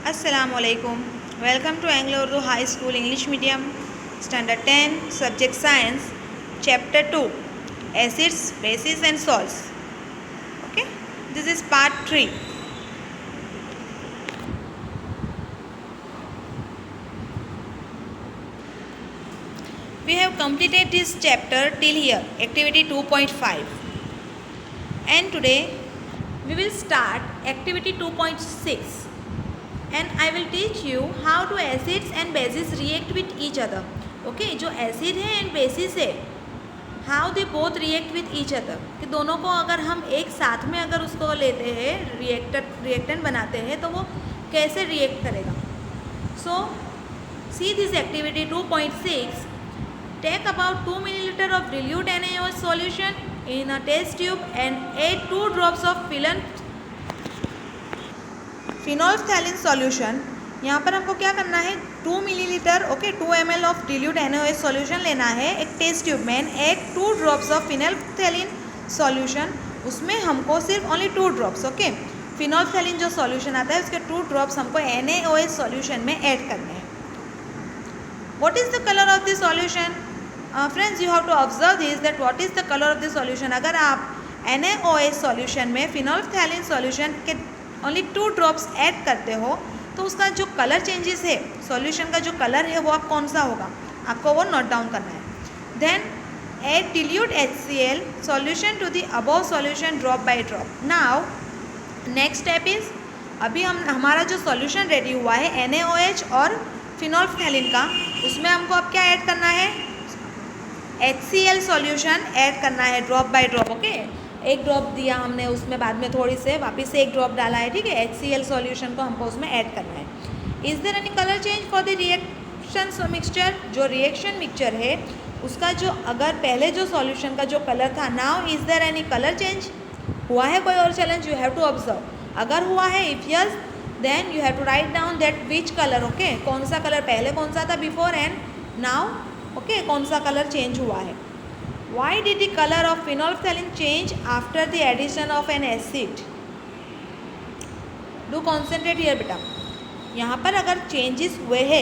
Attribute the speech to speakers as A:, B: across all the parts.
A: Assalamualaikum. Welcome to Anglo Urdu High School English Medium, Standard 10, Subject Science, Chapter 2, Acids, Bases and Salts. Okay, this is Part 3. We have completed this chapter till here, Activity 2.5. And today we will start Activity 2.6. And I will teach you how do acids and bases react with each other. Okay, जो acid है and bases है, how they both react with each other. कि दोनों को अगर हम एक साथ में अगर उसको लेते हैं रिएक्टेंट बनाते हैं तो वो कैसे रिएक्ट करेगा. So see this activity 2.6. Take about 2 milliliter of dilute NaOH solution in a test tube and add 2 drops of phenolphthalein solution. यहाँ पर हमको क्या करना है, 2 millilitre 2 ml of dilute NaOH solution लेना है एक टेस्ट ट्यूब में, add 2 drops of phenolphthalein solution. उसमें हमको सिर्फ ओनली 2 ड्रॉप्स फिनोल्फ्थैलिन जो सॉल्यूशन आता है उसके 2 ड्रॉप्स हमको NaOH सॉल्यूशन में ऐड करने हैं. What is the colour of this solution? Friends, you have to observe this that what is the colour of this solution. अगर आप NaOH सॉल्यूशन में फिनोल्फ्थैलिन सॉल्यूशन के ओनली 2 ड्रॉप्स ऐड करते हो तो उसका जो कलर चेंजेस है, सॉल्यूशन का जो कलर है वो आप कौन सा होगा, आपको वो नोट डाउन करना है. Then add dilute HCl solution to the above solution drop by drop. Now next step is, अभी हमारा जो सॉल्यूशन रेडी हुआ है NaOH और फिनोल्फ्थैलिन का, उसमें हमको अब क्या ऐड करना है, HCl सॉल्यूशन ऐड करना है ड्रॉप बाय ड्रॉप. ओके, एक ड्रॉप दिया हमने, उसमें बाद में थोड़ी से वापस से एक ड्रॉप डाला है. ठीक है, HCl सॉल्यूशन को हमको उसमें ऐड करना है. Is there any colour change for the reaction mixture? जो रिएक्शन मिक्सचर है उसका जो अगर पहले जो सॉल्यूशन का जो कलर था, now is there any colour change? हुआ है कोई और challenge? You have to observe. अगर हुआ है, if yes then you have to write down that which colour. Okay, कौन सा कलर पहले कौन सा था बिफोर एंड नाउ. ओके, कौन सा कलर चेंज हुआ है. Why did the color of phenolphthalein change after the addition of an acid? Do concentrate here बेटा. यहाँ पर अगर चेंजेस हुए हैं,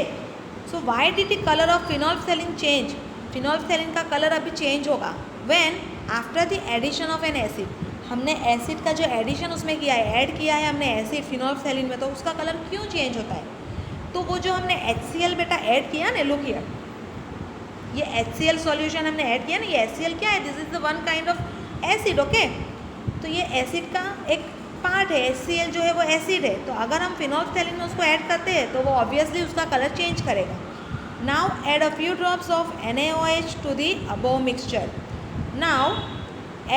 A: so why did the color of phenolphthalein change? फिनोल्फ्थैलिन का कलर अभी चेंज होगा when after the addition of an acid. हमने एसिड का जो एडिशन उसमें किया है, ऐड किया है हमने एसिड फिनोल्फ्थैलिन में, तो उसका कलर क्यों चेंज होता है? तो वो जो हमने HCl बेटा ऐड किया ना, लुक हियर, ये HCl सॉल्यूशन हमने ऐड किया ना, ये HCl क्या है, this is the one kind of acid. Okay, तो ये एसिड का एक पार्ट है. HCl जो है वो एसिड है, तो अगर हम फिनोल्फ्थैलिन में उसको ऐड करते हैं तो वो ऑब्वियसली उसका कलर चेंज करेगा. Now add a few drops of NaOH to the above mixture. Now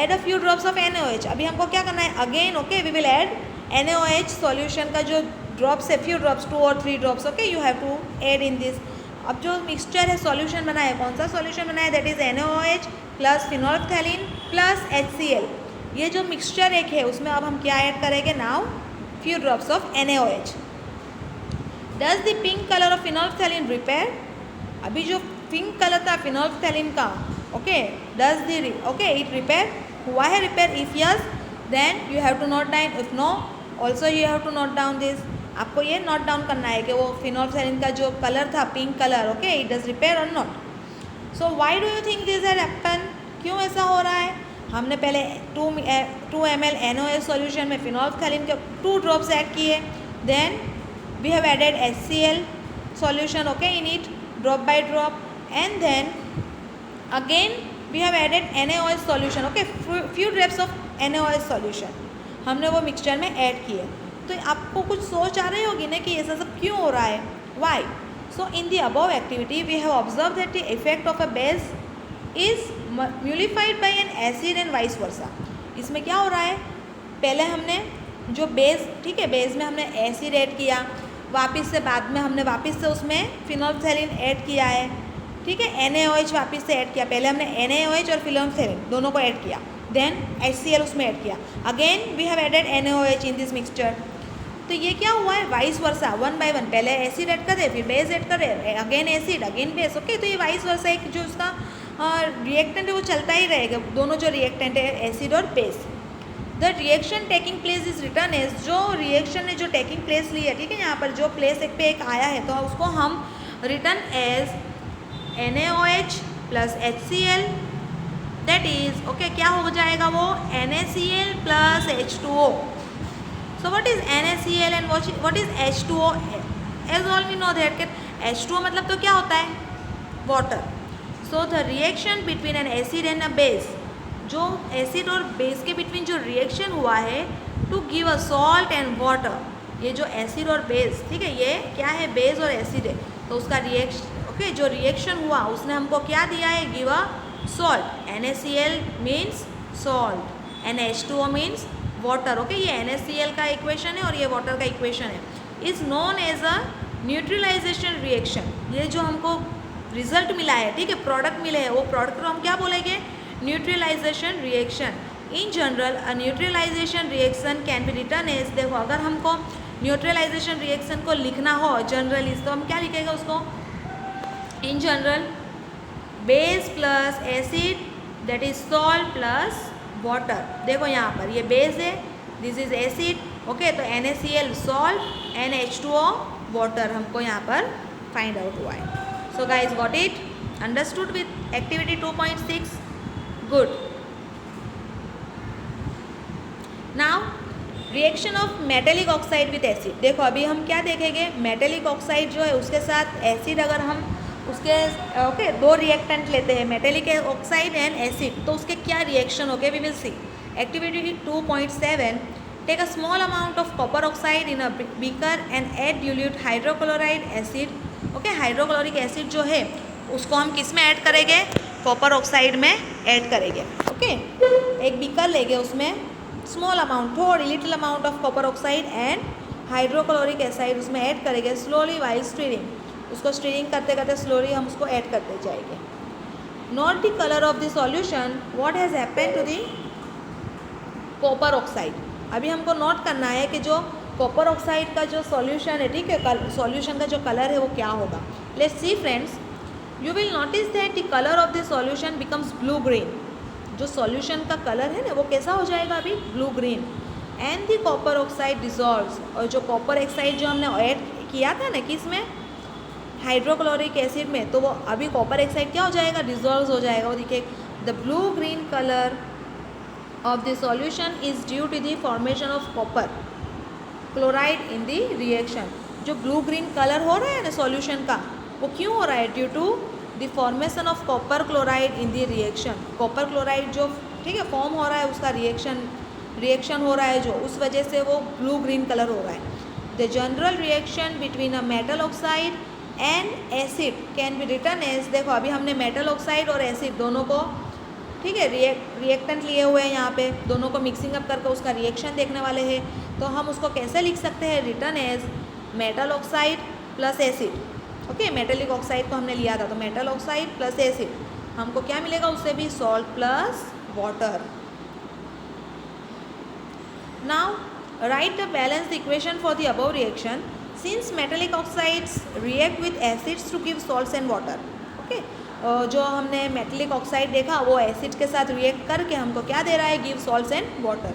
A: add a few drops of NaOH. अभी हमको क्या करना है, again okay we will add NaOH solution का जो ड्रॉप्स है, फ्यू ड्रॉप्स 2 और 3 drops. Okay, you have to add in this. अब जो मिक्सचर है, सॉल्यूशन बना है, कौन सा सॉल्यूशन बना है, that is NaOH plus phenolphthalein plus HCl. ये जो मिक्सचर एक है उसमें अब हम क्या ऐड करेंगे, now few drops of NaOH. Does the pink colour of phenolphthalein reappear? अभी जो पिंक कलर था फिनोल्फ्थैलिन का, okay, does the okay it reappear? हुआ है reappear? If yes then you have to note down, if no also you have to note down this. आपको ये note down करना है कि वो फिनोल्फ्थैलिन का जो कलर था pink colour, okay, it does reappear और not. So why do you think this had happen? क्यों ऐसा हो रहा है? हमने पहले 2 ml NaOH सॉल्यूशन में फिनोल्फ्थैलिन के 2 ड्रॉप्स ऐड किए, then we have added HCl solution okay in it drop by drop, and then again we have added NaOH solution. Okay, few drops of NaOH solution हमने वो mixture में add किए. तो आपको कुछ सोच आ रही होगी ना कि ऐसा सब क्यों हो रहा है, why. So in the above activity we have observe that the effect of a base is nullified by an acid and vice versa. इसमें क्या हो रहा है, पहले हमने जो बेस, ठीक है, बेस में हमने एसिड ऐड किया, वापस से बाद में हमने वापस से उसमें फिनोल्फ्थैलिन ऐड किया है. ठीक है, NaOH वापस से ऐड किया. पहले हमने NaOH और फिनोल्फ्थैलिन दोनों को ऐड किया, देन HCl उसमें ऐड किया, again we have added NaOH in this mixture. तो ये क्या हुआ है, वाइस वर्सा, 1 by 1. पहले एसिड ऐड करे, फिर बेस ऐड करे, again acid, again base. Okay, तो ये वाइस वर्सा एक जो उसका रिएक्टेंट है वो चलता ही रहेगा, दोनों जो रिएक्टेंट है एसिड और base. The reaction taking place is written as, जो रिएक्शन ने जो टेकिंग प्लेस ली है, ठीक है, यहाँ पर जो प्लेस एक पे एक आया है तो उसको हम written as NaOH plus HCl, that is okay क्या हो जाएगा वो NaCl plus H2O. So what is NaCl and what is H2O? As all we know that H2O मतलब तो क्या होता है water. So the reaction between an acid and a base, जो एसिड और बेस के बिटवीन जो रिएक्शन हुआ है to give a salt and water, ये जो एसिड और बेस, ठीक है, ये क्या है बेस और एसिड है, तो उसका रिएक्शन ओके जो रिएक्शन हुआ उसने हमको क्या दिया है give a salt. NaCl means salt and H2O means water. Okay ये NaCl का इक्वेशन है और ये वाटर का इक्वेशन है. Is known as a neutralisation reaction. ये जो हमको रिजल्ट मिला है, ठीक है, प्रोडक्ट मिले हैं, वो प्रोडक्ट को हम क्या बोलेंगे neutralisation reaction. In general a neutralisation reaction can be written as, देखो अगर हमको न्यूट्रलाइजेशन रिएक्शन को लिखना हो जनरली तो हम क्या लिखेंगे उसको in general base plus acid that is salt plus water. देखो यहाँ पर ये बेस है, दिस इज एसिड, ओके, तो NaCl salt and H2O water हमको यहाँ पर फाइंड आउट हुआ है. So guys got it, understood with activity 2.6. Good. Now reaction of metallic oxide with acid. देखो अभी हम क्या देखेंगे, मेटेलिक ऑक्साइड जो है उसके साथ एसिड, अगर हम उसके ओके दो रिएक्टेंट लेते हैं मेटेलिक ऑक्साइड एंड एसिड, तो उसके क्या रिएक्शन होके we will see. Activity 2.7, take a small amount of copper oxide in a beaker and add dilute hydrochloride acid. Okay hydrochloric acid जो है उसको हम किस में ऐड करेंगे कॉपर ऑक्साइड में ऐड करेंगे. ओके एक बीकर लेंगे, उसमें स्मॉल अमाउंट थोड़ी little amount of copper oxide and hydrochloric acid उसमें ऐड करेंगे. स्लोली वाइल स्टीरिंग, उसको स्टीरिंग करते करते स्लोली हम उसको ऐड करते जाएंगे. Note the colour of the solution, what has happened to the copper oxide. अभी हमको नोट करना है कि जो कॉपर ऑक्साइड का जो सॉल्यूशन है, ठीक है, सॉल्यूशन का जो कलर है वो क्या होगा. Let's see friends, you will notice that the colour of the solution becomes blue green. जो सॉल्यूशन का कलर है ना वो कैसा हो जाएगा अभी blue green. And the copper oxide dissolves, और जो कॉपर ऑक्साइड जो हमने ऐड किया था ना किस में हाइड्रोक्लोरिक एसिड में, तो वो अभी कॉपर ऑक्साइड क्या हो जाएगा डिजॉल्व हो जाएगा. वो देखिए the blue green colour of the solution is due to the formation of copper chloride in the reaction. जो ब्लू ग्रीन कलर हो रहा है ना सॉल्यूशन का वो क्यों हो रहा है due to the formation of copper chloride in the reaction. Copper chloride जो ठीक है फॉर्म हो रहा है उसका रिएक्शन हो रहा है जो उस वजह से वो ब्लू ग्रीन कलर हो रहा है. The general reaction between a metal oxide and acid can be written as, देखो अभी हमने मेटल ऑक्साइड और एसिड दोनों को ठीक है रिएक्टेंट लिए हुए हैं यहाँ पे, दोनों को मिक्सिंग अप करके उसका रिएक्शन देखने वाले हैं. तो हम उसको कैसे लिख सकते हैं written as metal oxide plus acid. Okay metallic oxide को हमने लिया था तो मेटल ऑक्साइड प्लस एसिड हमको क्या मिलेगा उससे भी salt plus water. Now write the balanced equation for the above reaction since metallic oxides react with acids to give salts and water. Okay जो हमने मेटेलिक ऑक्साइड देखा वो एसिड के साथ रिएक्ट करके हमको क्या दे रहा है give salts and water.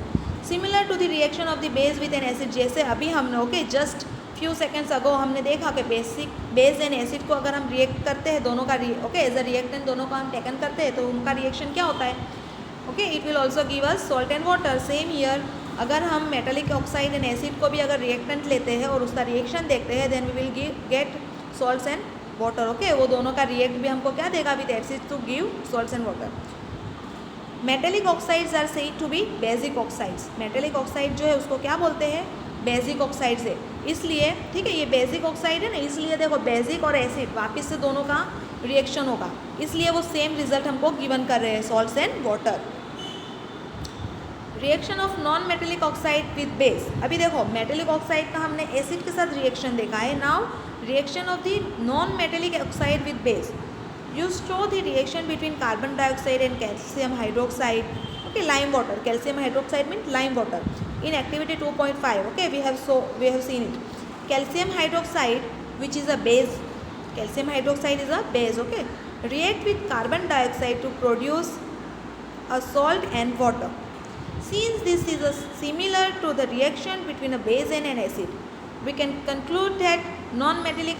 A: Similar to the reaction of the base with an acid, जैसे अभी हमने okay just few seconds ago हमने देखा कि बेस एंड एसिड को अगर हम रिएक्ट करते हैं दोनों का ओके एज अ रिएक्टेंट दोनों का हम टेकन करते हैं तो उनका रिएक्शन क्या होता है okay it will also give us salt and water. Same year अगर हम मेटेलिक ऑक्साइड एंड एसिड को भी अगर रिएक्टेंट लेते हैं और उसका रिएक्शन देखते हैं then we will get salts and water. Okay वो दोनों का रिएक्ट भी हमको क्या देगा with acid to give salts and water. Metallic oxides are said to be basic oxides. Metallic oxide जो है उसको क्या बोलते हैं बेसिक ऑक्साइड्स है. इसलिए ठीक है ये बेसिक ऑक्साइड है ना, इसलिए देखो बेसिक और एसिड वापस से दोनों का रिएक्शन होगा, इसलिए वो सेम रिजल्ट हमको गिवन कर रहे हैं salts and water. Reaction of non metallic oxide with base. अभी देखो मेटेलिक ऑक्साइड का हमने एसिड के साथ रिएक्शन देखा है. Now reaction of the non metallic oxide with base. You show the reaction between carbon dioxide and calcium hydroxide. Okay, lime water. Calcium hydroxide means lime water. In activity 2.5, okay, we have seen it. Calcium hydroxide, which is a base. Calcium hydroxide is a base. Okay, react with carbon dioxide to produce a salt and water. Since this is similar to the reaction between a base and an acid, we can conclude that non-metallic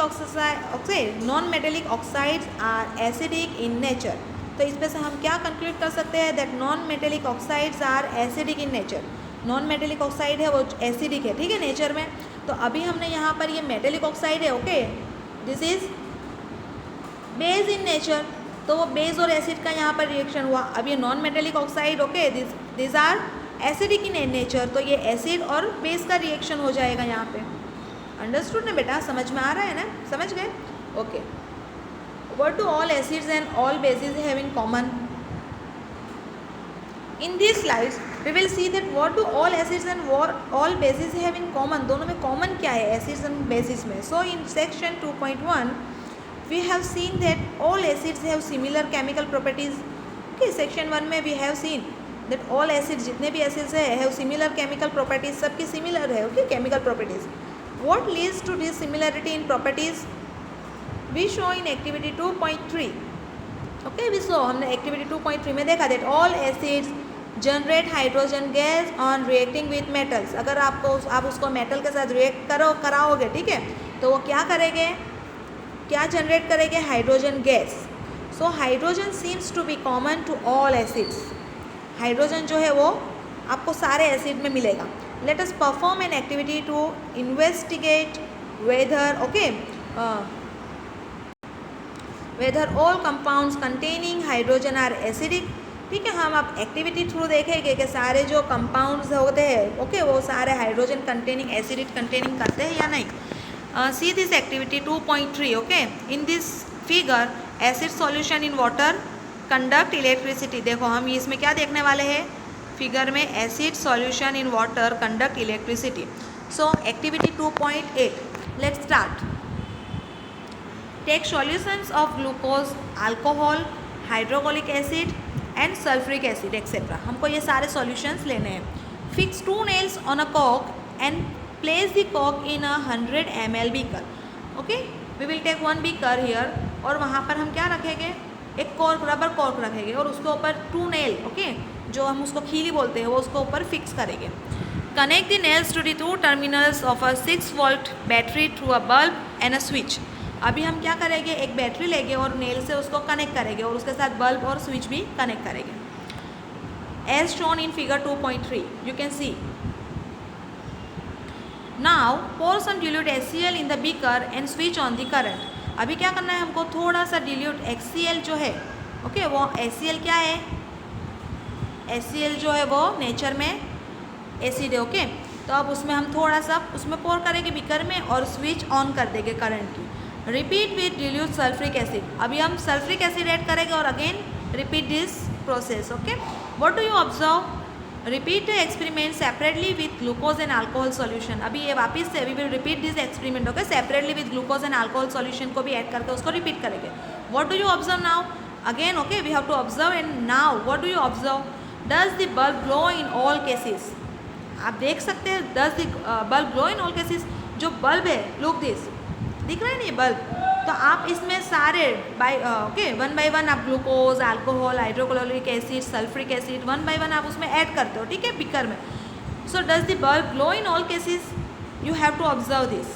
A: oxides are acidic in nature. तो इस पे से हम क्या conclude कर सकते हैं? That non metallic oxides are acidic in nature. Non metallic oxide है वो एसिडिक है, ठीक है, नेचर में. तो अभी हमने यहाँ पर ये मेटेलिक ऑक्साइड है, okay, this is base in nature. तो वो बेस और एसिड का यहाँ पर रिएक्शन हुआ. अब ये non metallic oxide, okay, this are acidic in nature. तो ये एसिड और बेस का रिएक्शन हो जाएगा यहाँ पे. अंडरस्टूड ना बेटा? समझ में आ रहा है ना? समझ गए? Okay. What do all acids and all bases have in common? In these slides, we will see that what do all acids and all bases have in common. दोनों में common क्या है acids and bases में? So in section 2.1, we have seen that all acids have similar chemical properties. Okay, section 1 में we have seen that all acids, जितने भी acids है, have similar chemical properties. सबकी similar है, okay, chemical properties. What leads to this similarity in properties? We show in activity 2.3. Okay, we saw, हमने activity 2.3 में देखा that all acids generate hydrogen gas on reacting with metals. अगर आप उसको metal के साथ रिएक्ट कराओगे, ठीक है, तो वो क्या करेंगे? क्या जनरेट करेंगे? Hydrogen gas. So hydrogen seems to be common to all acids. Hydrogen जो है वो आपको सारे एसिड में मिलेगा. Let us perform an activity to investigate whether, okay, whether all compounds containing hydrogen are acidic. ठीक है, हम अब एक्टिविटी थ्रू देखेंगे कि सारे जो कंपाउंड्स होते हैं, ओके, वो सारे हाइड्रोजन कंटेनिंग, एसिडिक कंटेनिंग करते हैं या नहीं. See this activity 2.3. Okay, in this figure acid solution in water conduct electricity. देखो हम इसमें क्या देखने वाले हैं? फिगर में acid solution in water conduct electricity. So activity 2.8, let's start. Take solutions of glucose, alcohol, hydrochloric acid and sulfuric acid etc. हमको ये सारे solutions लेने हैं. Fix 2 nails on a cork and place the cork in a 100 ml beaker. Okay, we will take one beaker here और वहाँ पर हम क्या रखेंगे? एक कॉर्क, रबर कॉर्क रखेंगे और उसके ऊपर 2 nail, ओके, जो हम उसको खीली बोलते हैं, वो उसको ऊपर फिक्स करेंगे. Connect the nails to the 2 terminals of a 6 volt battery through a bulb and a switch. अभी हम क्या करेंगे? एक बैटरी लेंगे और नेल से उसको कनेक्ट करेंगे और उसके साथ बल्ब और स्विच भी कनेक्ट करेंगे. As shown in figure 2.3, you can see. Now pour some dilute HCl in the beaker and switch on the current. अभी क्या करना है हमको? थोड़ा सा dilute HCl जो है, ओके, वो HCl क्या है? HCl जो है वो नेचर में एसिड है, ओके. तो अब उसमें हम थोड़ा सा उसमें पोर करेंगे बीकर में और स्विच ऑन कर देंगे करंट की. Repeat with dilute sulphuric acid. अभी हम सल्फ्रिक एसिड ऐड करेंगे और again repeat this process. Okay, what do you observe? Repeat the experiment separately with glucose and alcohol solution. अभी ये वापस से we will repeat this experiment, okay, separately with glucose and alcohol solution को भी add करके उसको repeat करेंगे. What do you observe now? Again, okay, we have to observe. And now what do you observe? Does the bulb glow in all cases? आप देख सकते हैं, does the bulb glow in all cases. जो bulb है, look this, दिख रहा है ना ये बल्ब? तो आप इसमें सारे ओके, 1 by 1 आप glucose, alcohol, hydrochloric acid, sulphuric acid 1 by 1 आप उसमें ऐड करते हो, ठीक है, बीकर में. So does the bulb glow in all cases? You have to observe this.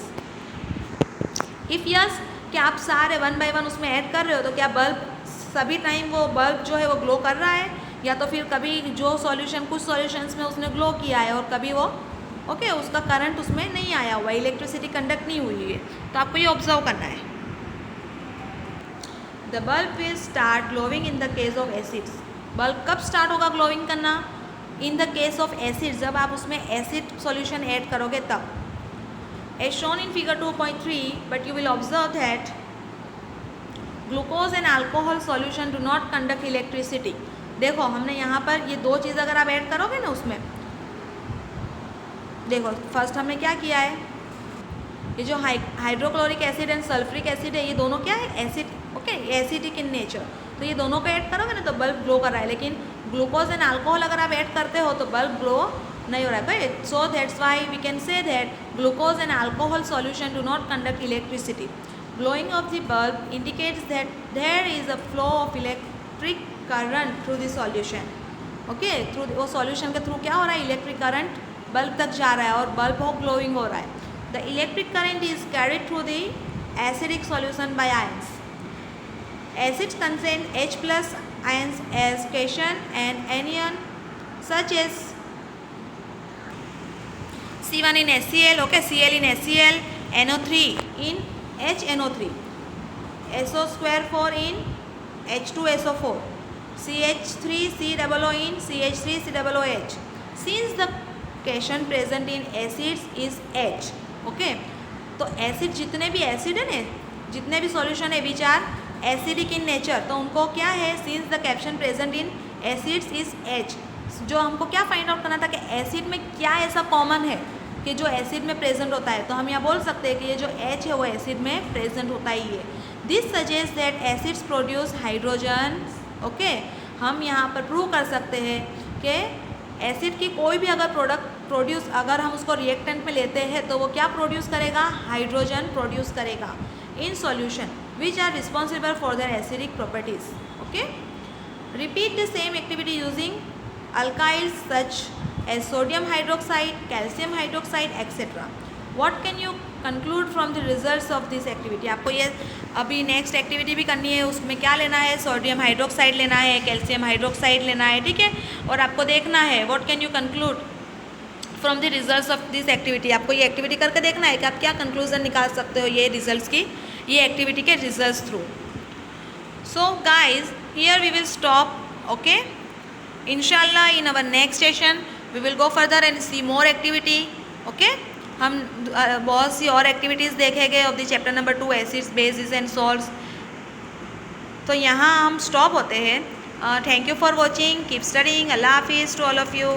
A: If yes, क्या आप सारे 1 by 1 उसमें ऐड कर रहे हो, तो क्या बल्ब सभी टाइम वो बल्ब जो है वो ग्लो कर रहा है, या तो फिर कभी जो सॉल्यूशन, कुछ सॉल्यूशंस में उसने ग्लो किया है और कभी वो, ओके, उसका करंट उसमें नहीं आया हुआ, इलेक्ट्रिसिटी कंडक्ट नहीं हुई है. तो आपको ये ऑब्जर्व करना है. The bulb will start glowing in the case of acids. Bulb कब स्टार्ट होगा ग्लोइंग करना? In the case of acid, जब आप उसमें एसिड सॉल्यूशन ऐड करोगे तब. As shown in figure 2.3, but you will observe that glucose and alcohol solution do not conduct electricity. देखो हमने यहाँ पर ये दो चीज़ अगर आप ऐड करोगे ना उसमें, देखो फर्स्ट हमने क्या किया है, ये जो hydrochloric acid and sulphuric acid है, ये दोनों क्या है? Acid, okay, acidic in nature. तो ये दोनों को ऐड करोगे ना तो बल्ब ग्लो कर रहा है. लेकिन ग्लूकोज एंड अल्कोहल अगर आप ऐड करते हो तो बल्ब ग्लो नहीं हो रहा है. So that's why we can say that glucose and alcohol solution do not conduct electricity. Glowing of the bulb indicates that there is a flow of electric current through the solution. Okay through वो solution के through क्या हो रहा है, electric current bulb तक जा रहा है और बल्ब वो ग्लोइंग हो रहा है. The electric current is carried through the acidic solution bye ions. Acids contain H plus ions as cation and anion such as C1 in HCl, okay, Cl in HCl, NO3 in HNO3, SO square 4 in H2SO4, CH3COO in CH3COOH. Since the cation present in acids is H, okay, तो acid जितने भी acid है ना, जितने भी solution है which are acidic in nature, तो उनको क्या है, since the cation present in acids is H. जो हमको क्या फाइंड आउट करना था कि एसिड में क्या ऐसा कॉमन है कि जो एसिड में प्रेजेंट होता है, तो हम यहाँ बोल सकते हैं कि ये जो एच है वो एसिड में प्रेजेंट होता ही है. This suggest that acids produce hydrogen. Okay, हम यहाँ पर प्रूव कर सकते हैं कि एसिड की कोई भी अगर प्रोडक्ट प्रोड्यूस, अगर हम उसको रिएक्टेंट में लेते हैं तो वो क्या प्रोड्यूस करेगा, हाइड्रोजन प्रोड्यूस करेगा in solution which are responsible for their acidic properties. Okay, repeat the same activity using alkyls such as sodium hydroxide, calcium hydroxide, etc. What can you conclude from the results of this activity? आपको ये अभी next activity भी करनी है, उसमें क्या लेना है, सोडियम हाइड्रोक्साइड लेना है, कैल्शियम हाइड्रोक्साइड लेना है, ठीक है, और आपको देखना है what can you conclude from the results of this activity. आपको ये एक्टिविटी करके देखना है कि आप क्या कंक्लूजन निकाल सकते हो ये रिजल्ट्स की, ये एक्टिविटी के results through. So guys here we will stop. Okay, इंशाल्लाह in our next session we will go further and see more activity. Okay, हम बहुत सी और एक्टिविटीज़ देखेंगे of the chapter number 2 acids bases and salts. तो यहाँ हम stop होते हैं. Thank you for watching. Keep studying. अल्लाह हाफिज़ टू ऑल ऑफ यू.